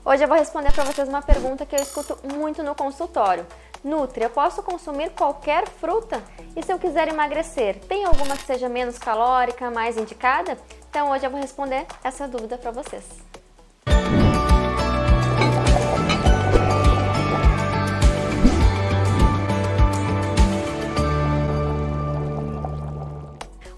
Hoje eu vou responder para vocês uma pergunta que eu escuto muito no consultório. Nutri, eu posso consumir qualquer fruta? E se eu quiser emagrecer, tem alguma que seja menos calórica, mais indicada? Então hoje eu vou responder essa dúvida para vocês.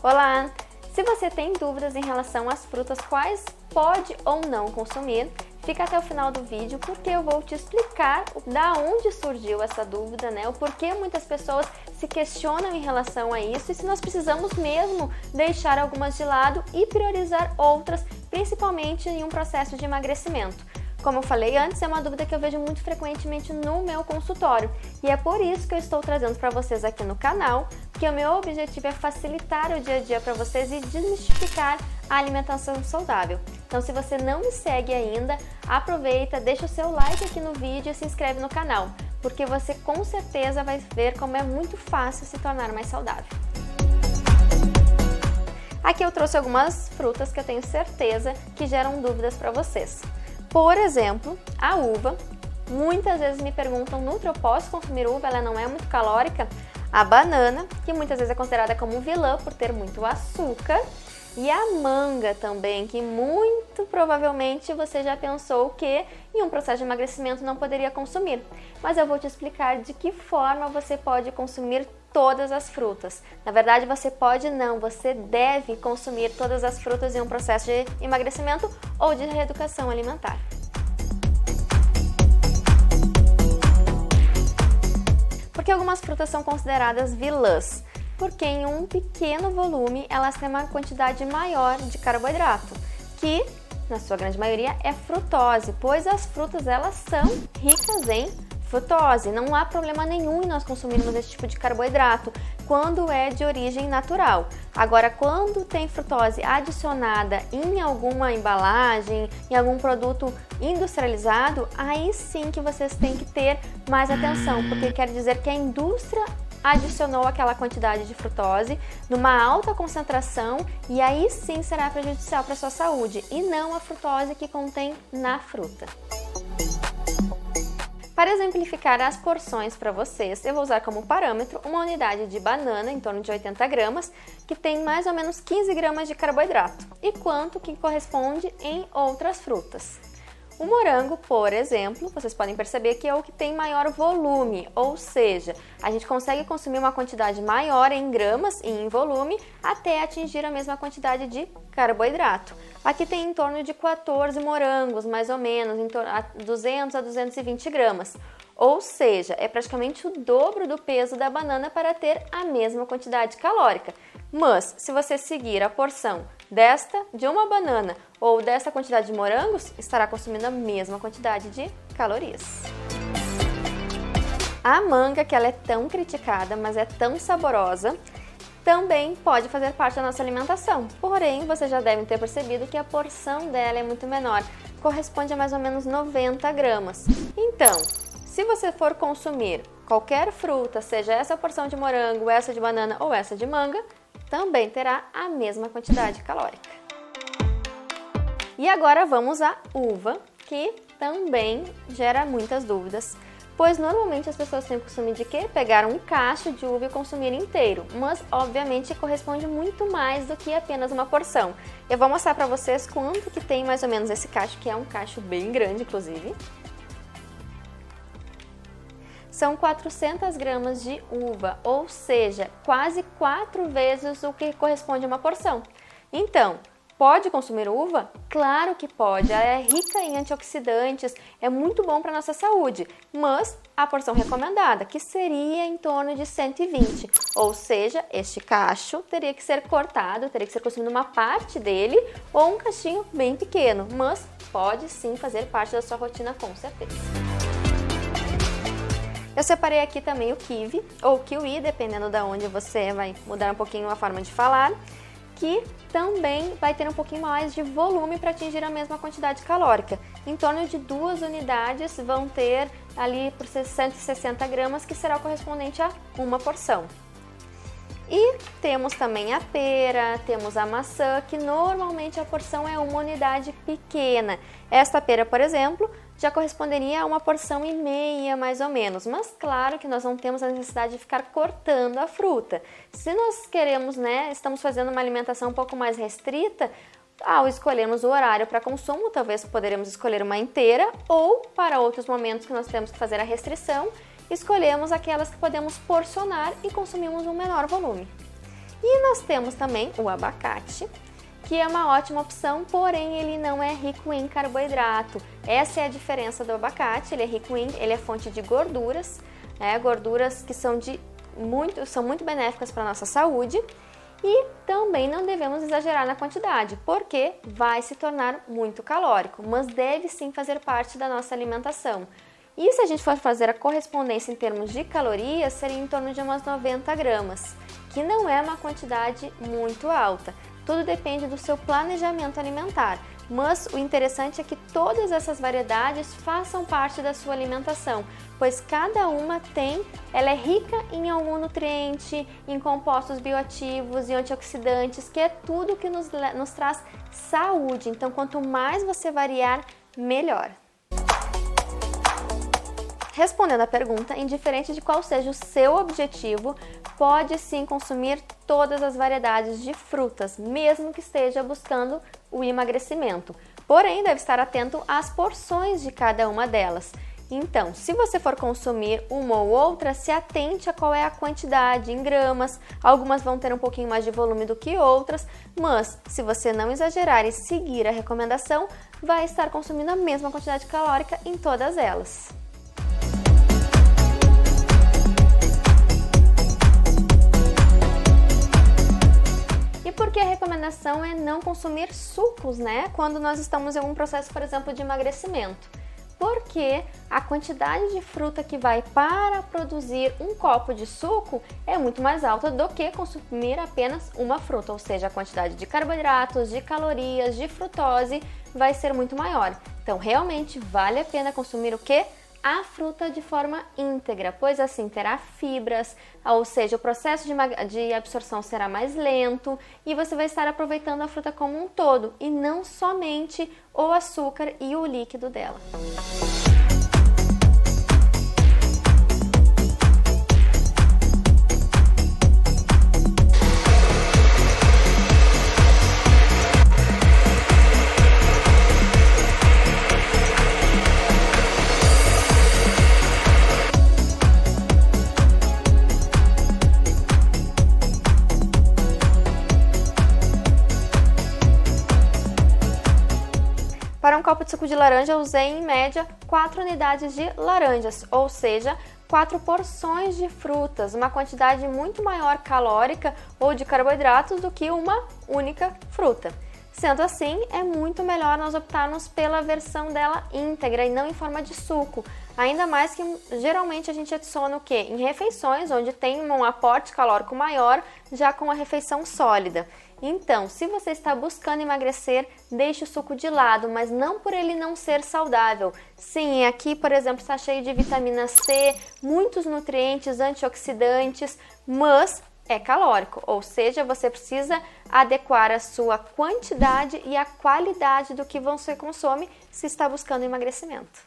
Olá! Se você tem dúvidas em relação às frutas, quais pode ou não consumir, fica até o final do vídeo porque eu vou te explicar da onde surgiu essa dúvida, né? O porquê muitas pessoas se questionam em relação a isso e se nós precisamos mesmo deixar algumas de lado e priorizar outras, principalmente em um processo de emagrecimento. Como eu falei antes, é uma dúvida que eu vejo muito frequentemente no meu consultório e é por isso que eu estou trazendo para vocês aqui no canal, porque o meu objetivo é facilitar o dia a dia para vocês e desmistificar a alimentação saudável. Então, se você não me segue ainda, aproveita, deixa o seu like aqui no vídeo e se inscreve no canal, porque você com certeza vai ver como é muito fácil se tornar mais saudável. Aqui eu trouxe algumas frutas que eu tenho certeza que geram dúvidas para vocês. Por exemplo, a uva. Muitas vezes me perguntam, Nutri, eu posso consumir uva? Ela não é muito calórica? A banana, que muitas vezes é considerada como vilã por ter muito açúcar. E a manga também, que muito provavelmente você já pensou que em um processo de emagrecimento não poderia consumir. Mas eu vou te explicar de que forma você pode consumir todas as frutas. Na verdade, você pode não, você deve consumir todas as frutas em um processo de emagrecimento ou de reeducação alimentar. Porque algumas frutas são consideradas vilãs? Porque em um pequeno volume elas têm uma quantidade maior de carboidrato, que na sua grande maioria é frutose, pois as frutas elas são ricas em frutose. Não há problema nenhum em nós consumirmos esse tipo de carboidrato quando é de origem natural. Agora, quando tem frutose adicionada em alguma embalagem, em algum produto industrializado, aí sim que vocês têm que ter mais atenção, porque quer dizer que a indústria adicionou aquela quantidade de frutose numa alta concentração e aí sim será prejudicial para a sua saúde e não a frutose que contém na fruta. Para exemplificar as porções para vocês, eu vou usar como parâmetro uma unidade de banana, em torno de 80 gramas, que tem mais ou menos 15 gramas de carboidrato, e quanto que corresponde em outras frutas. O morango, por exemplo, vocês podem perceber que é o que tem maior volume, ou seja, a gente consegue consumir uma quantidade maior em gramas e em volume até atingir a mesma quantidade de carboidrato. Aqui tem em torno de 14 morangos, mais ou menos, em torno de 200 a 220 gramas. Ou seja, é praticamente o dobro do peso da banana para ter a mesma quantidade calórica. Mas, se você seguir a porção de uma banana ou desta quantidade de morangos, estará consumindo a mesma quantidade de calorias. A manga, que ela é tão criticada, mas é tão saborosa, também pode fazer parte da nossa alimentação. Porém, vocês já devem ter percebido que a porção dela é muito menor, corresponde a mais ou menos 90 gramas. Então, se você for consumir qualquer fruta, seja essa porção de morango, essa de banana ou essa de manga, também terá a mesma quantidade calórica. E agora vamos à uva, que também gera muitas dúvidas, pois normalmente as pessoas têm o costume de quê? Pegar um cacho de uva e consumir inteiro, mas obviamente corresponde muito mais do que apenas uma porção. Eu vou mostrar para vocês quanto que tem mais ou menos esse cacho, que é um cacho bem grande inclusive. São 400 gramas de uva, ou seja, quase 4 vezes o que corresponde a uma porção. Então, pode consumir uva? Claro que pode, ela é rica em antioxidantes, é muito bom para a nossa saúde, mas a porção recomendada, que seria em torno de 120, ou seja, este cacho teria que ser cortado, teria que ser consumido uma parte dele ou um cachinho bem pequeno, mas pode sim fazer parte da sua rotina com certeza. Eu separei aqui também o kiwi, ou kiwi, dependendo de onde você vai mudar um pouquinho a forma de falar, que também vai ter um pouquinho mais de volume para atingir a mesma quantidade calórica. Em torno de 2 unidades vão ter ali por 160 gramas, que será o correspondente a uma porção. E temos também a pera, temos a maçã, que normalmente a porção é uma unidade pequena. Esta pera, por exemplo, já corresponderia a uma porção e meia, mais ou menos. Mas claro que nós não temos a necessidade de ficar cortando a fruta. Se nós queremos, estamos fazendo uma alimentação um pouco mais restrita, ao escolhermos o horário para consumo, talvez poderemos escolher uma inteira, ou para outros momentos que nós temos que fazer a restrição, escolhemos aquelas que podemos porcionar e consumimos um menor volume. E nós temos também o abacate, que é uma ótima opção, porém ele não é rico em carboidrato. Essa é a diferença do abacate, ele é fonte de gorduras, gorduras que são muito benéficas para a nossa saúde, e também não devemos exagerar na quantidade, porque vai se tornar muito calórico, mas deve sim fazer parte da nossa alimentação. E se a gente for fazer a correspondência em termos de calorias, seria em torno de umas 90 gramas, que não é uma quantidade muito alta. Tudo depende do seu planejamento alimentar, mas o interessante é que todas essas variedades façam parte da sua alimentação, pois cada uma ela é rica em algum nutriente, em compostos bioativos e antioxidantes, que é tudo que nos traz saúde. Então, quanto mais você variar, melhor. Respondendo à pergunta, indiferente de qual seja o seu objetivo, pode sim consumir todas as variedades de frutas, mesmo que esteja buscando o emagrecimento. Porém, deve estar atento às porções de cada uma delas. Então, se você for consumir uma ou outra, se atente a qual é a quantidade em gramas. Algumas vão ter um pouquinho mais de volume do que outras, mas se você não exagerar e seguir a recomendação, vai estar consumindo a mesma quantidade calórica em todas elas. Porque a recomendação é não consumir sucos, quando nós estamos em um processo, por exemplo, de emagrecimento. Porque a quantidade de fruta que vai para produzir um copo de suco é muito mais alta do que consumir apenas uma fruta, ou seja, a quantidade de carboidratos, de calorias, de frutose vai ser muito maior. Então, realmente vale a pena consumir o quê? A fruta de forma íntegra, pois assim terá fibras, ou seja, o processo de absorção será mais lento e você vai estar aproveitando a fruta como um todo e não somente o açúcar e o líquido dela. Para um copo de suco de laranja, eu usei em média 4 unidades de laranjas, ou seja, 4 porções de frutas, uma quantidade muito maior calórica ou de carboidratos do que uma única fruta. Sendo assim, é muito melhor nós optarmos pela versão dela íntegra e não em forma de suco. Ainda mais que geralmente a gente adiciona o quê? Em refeições, onde tem um aporte calórico maior, já com a refeição sólida. Então, se você está buscando emagrecer, deixe o suco de lado, mas não por ele não ser saudável. Sim, aqui, por exemplo, está cheio de vitamina C, muitos nutrientes, antioxidantes, mas é calórico, ou seja, você precisa adequar a sua quantidade e a qualidade do que você consome se está buscando emagrecimento.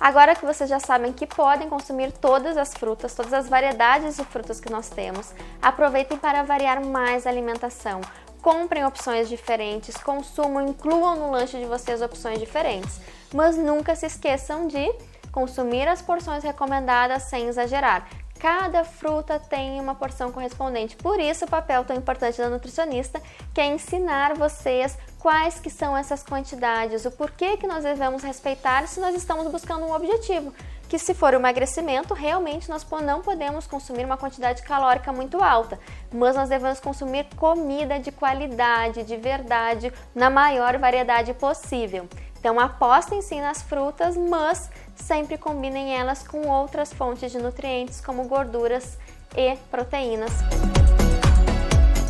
Agora que vocês já sabem que podem consumir todas as frutas, todas as variedades de frutas que nós temos, aproveitem para variar mais a alimentação. Comprem opções diferentes, consumam, incluam no lanche de vocês opções diferentes. Mas nunca se esqueçam de consumir as porções recomendadas sem exagerar. Cada fruta tem uma porção correspondente, por isso o papel tão importante da nutricionista, que é ensinar vocês quais que são essas quantidades, o porquê que nós devemos respeitar se nós estamos buscando um objetivo, que se for o emagrecimento, realmente nós não podemos consumir uma quantidade calórica muito alta, mas nós devemos consumir comida de qualidade, de verdade, na maior variedade possível. Então apostem sim nas frutas, mas sempre combinem elas com outras fontes de nutrientes, como gorduras e proteínas.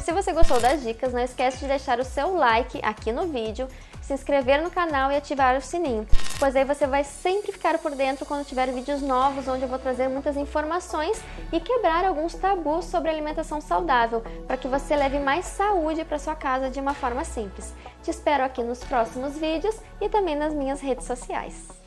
Se você gostou das dicas, não esquece de deixar o seu like aqui no vídeo, se inscrever no canal e ativar o sininho, pois aí você vai sempre ficar por dentro quando tiver vídeos novos, onde eu vou trazer muitas informações e quebrar alguns tabus sobre alimentação saudável, para que você leve mais saúde para sua casa de uma forma simples. Te espero aqui nos próximos vídeos e também nas minhas redes sociais.